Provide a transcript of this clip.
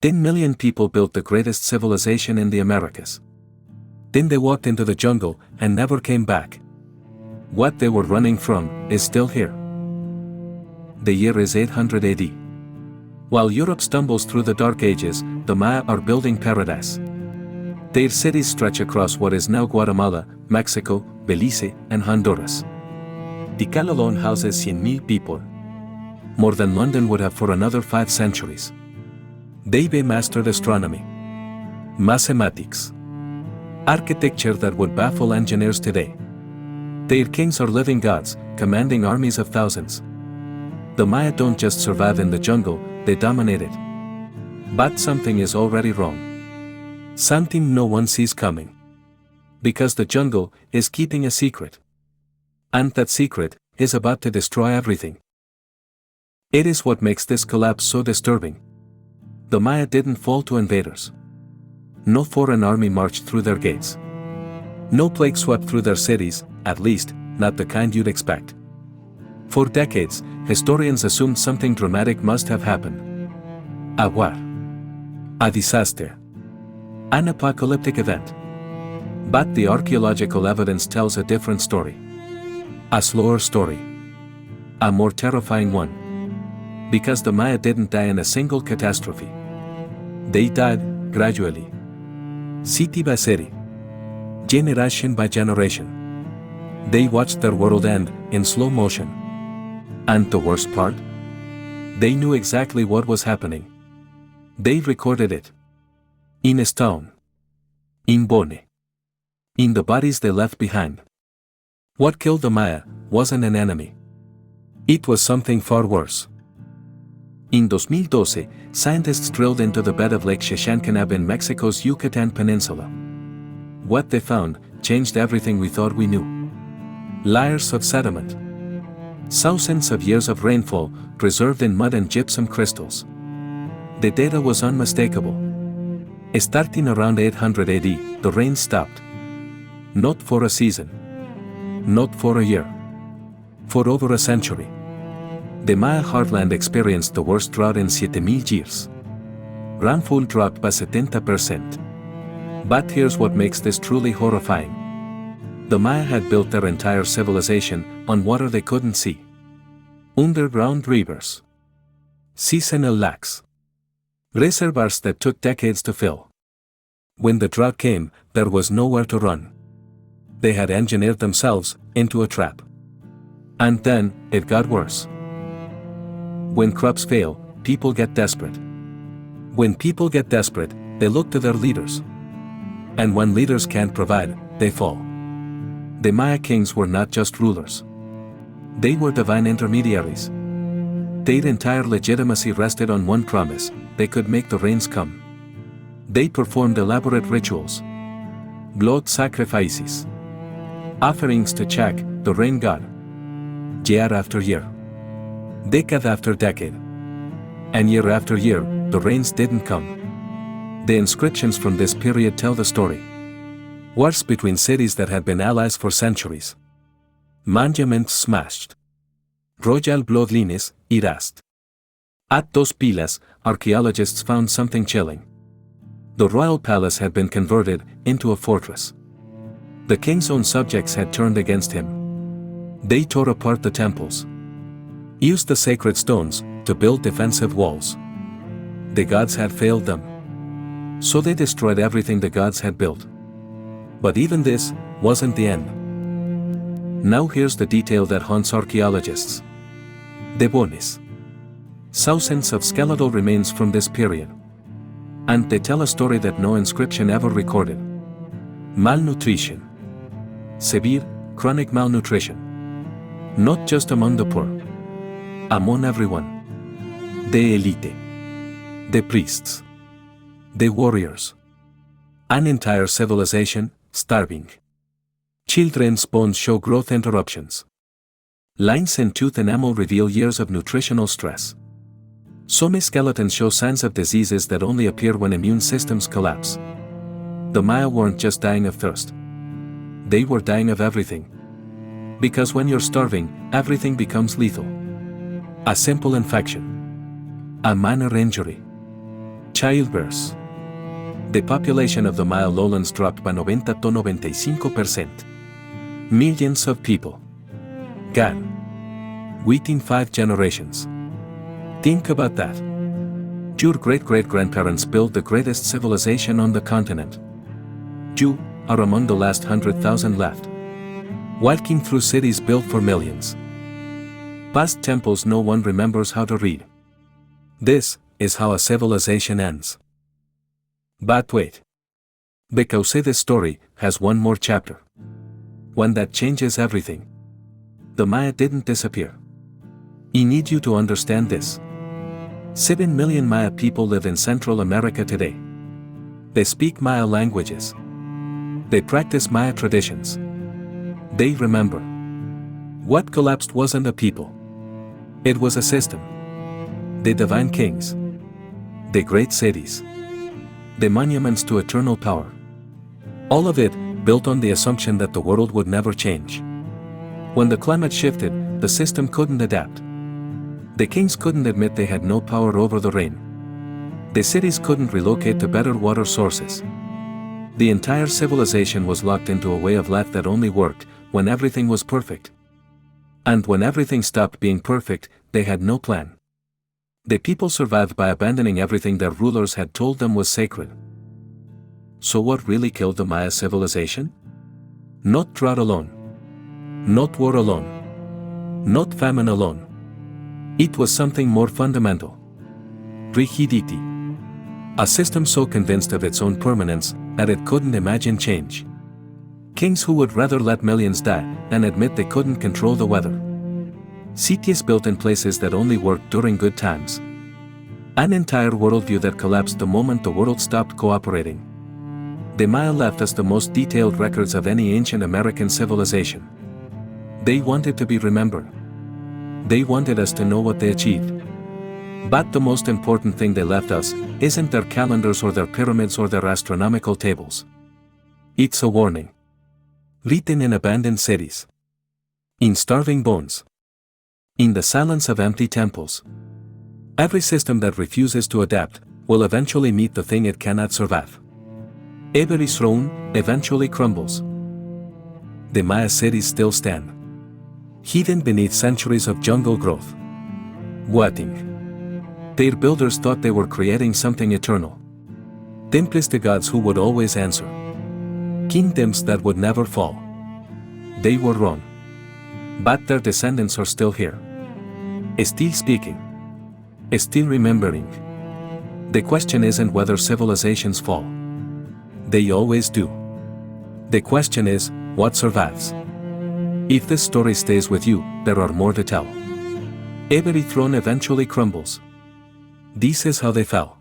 10 million people built the greatest civilization in the Americas. Then they walked into the jungle and never came back. What they were running from is still here. The year is 800 AD. While Europe stumbles through the Dark Ages, the Maya are building paradise. Their cities stretch across what is now Guatemala, Mexico, Belize, and Honduras. Tikal alone houses 100,000 people. More than London would have for another 5 centuries. They mastered astronomy, mathematics, architecture that would baffle engineers today. Their kings are living gods, commanding armies of thousands. The Maya don't just survive in the jungle, they dominate it. But something is already wrong. Something no one sees coming. Because the jungle is keeping a secret. And that secret is about to destroy everything. It is what makes this collapse so disturbing. The Maya didn't fall to invaders. No foreign army marched through their gates. No plague swept through their cities, at least, not the kind you'd expect. For decades, historians assumed something dramatic must have happened. A war. A disaster. An apocalyptic event. But the archaeological evidence tells a different story. A slower story. A more terrifying one. Because the Maya didn't die in a single catastrophe. They died, gradually. City by city. Generation by generation. They watched their world end, in slow motion. And the worst part? They knew exactly what was happening. They recorded it. In stone. In bone. In the bodies they left behind. What killed the Maya wasn't an enemy. It was something far worse. In 2012, scientists drilled into the bed of Lake Xixancanab in Mexico's Yucatan Peninsula. What they found changed everything we thought we knew. Layers of sediment. Thousands of years of rainfall preserved in mud and gypsum crystals. The data was unmistakable. Starting around 800 AD, the rain stopped. Not for a season. Not for a year. For over a century. The Maya heartland experienced the worst drought in 7,000 years. Rainfall dropped by 70%. But here's what makes this truly horrifying. The Maya had built their entire civilization on water they couldn't see. Underground rivers. Seasonal lakes. Reservoirs that took decades to fill. When the drought came, there was nowhere to run. They had engineered themselves into a trap. And then, it got worse. When crops fail, people get desperate. When people get desperate, they look to their leaders. And when leaders can't provide, they fall. The Maya kings were not just rulers. They were divine intermediaries. Their entire legitimacy rested on one promise: they could make the rains come. They performed elaborate rituals. Blood sacrifices. Offerings to check the rain god. Year after year. Decade after decade. And year after year, the rains didn't come. The inscriptions from this period tell the story. Wars between cities that had been allies for centuries. Monuments smashed. Royal bloodlines erased. At Dos Pilas, archaeologists found something chilling. The royal palace had been converted into a fortress. The king's own subjects had turned against him. They tore apart the temples. Used the sacred stones to build defensive walls. The gods had failed them. So they destroyed everything the gods had built. But even this wasn't the end. Now here's the detail that haunts archaeologists. The bones. Thousands of skeletal remains from this period. And they tell a story that no inscription ever recorded. Malnutrition. Severe, chronic malnutrition. Not just among the poor. Among everyone. The elite. The priests. The warriors. An entire civilization, starving. Children's bones show growth interruptions. Lines in tooth enamel reveal years of nutritional stress. Some skeletons show signs of diseases that only appear when immune systems collapse. The Maya weren't just dying of thirst. They were dying of everything. Because when you're starving, everything becomes lethal. A simple infection. A minor injury. Childbirths. The population of the Maya lowlands dropped by 90 to 95%. Millions of people. Gone. Within 5 generations. Think about that. Your great-great-grandparents built the greatest civilization on the continent. You are among the last 100,000 left. Walking through cities built for millions. Past temples no one remembers how to read. This is how a civilization ends. But wait. Because this story has one more chapter. One that changes everything. The Maya didn't disappear. I need you to understand this. 7 million Maya people live in Central America today. They speak Maya languages. They practice Maya traditions. They remember. What collapsed wasn't a people. It was a system. The divine kings. The great cities. The monuments to eternal power. All of it built on the assumption that the world would never change. When the climate shifted, the system couldn't adapt. The kings couldn't admit they had no power over the rain. The cities couldn't relocate to better water sources. The entire civilization was locked into a way of life that only worked when everything was perfect. And when everything stopped being perfect, they had no plan. The people survived by abandoning everything their rulers had told them was sacred. So what really killed the Maya civilization? Not drought alone. Not war alone. Not famine alone. It was something more fundamental. Rigidity. A system so convinced of its own permanence that it couldn't imagine change. Kings who would rather let millions die than admit they couldn't control the weather. Cities built in places that only worked during good times. An entire worldview that collapsed the moment the world stopped cooperating. The Maya left us the most detailed records of any ancient American civilization. They wanted to be remembered. They wanted us to know what they achieved. But the most important thing they left us isn't their calendars or their pyramids or their astronomical tables. It's a warning. Written in abandoned cities. In starving bones. In the silence of empty temples. Every system that refuses to adapt will eventually meet the thing it cannot survive. Every throne eventually crumbles. The Maya cities still stand. Hidden beneath centuries of jungle growth. Waiting. Their builders thought they were creating something eternal. Temples to gods who would always answer. Kingdoms that would never fall. They were wrong. But their descendants are still here. Still speaking. Still remembering. The question isn't whether civilizations fall. They always do. The question is, what survives? If this story stays with you, there are more to tell. Every throne eventually crumbles. This is how they fell.